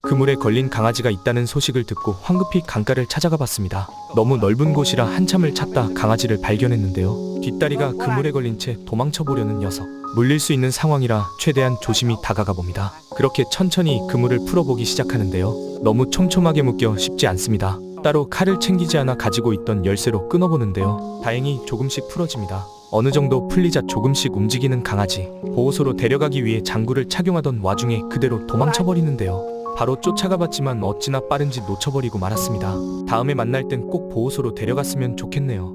그물에 걸린 강아지가 있다는 소식을 듣고 황급히 강가를 찾아가 봤습니다. 너무 넓은 곳이라 한참을 찾다 강아지를 발견했는데요. 뒷다리가 그물에 걸린 채 도망쳐 보려는 녀석. 물릴 수 있는 상황이라 최대한 조심히 다가가 봅니다. 그렇게 천천히 그물을 풀어보기 시작하는데요. 너무 촘촘하게 묶여 쉽지 않습니다. 따로 칼을 챙기지 않아 가지고 있던 열쇠로 끊어보는데요. 다행히 조금씩 풀어집니다. 어느 정도 풀리자 조금씩 움직이는 강아지. 보호소로 데려가기 위해 장구를 착용하던 와중에 그대로 도망쳐버리는데요. 바로 쫓아가 봤지만 어찌나 빠른지 놓쳐버리고 말았습니다. 다음에 만날 땐 꼭 보호소로 데려갔으면 좋겠네요.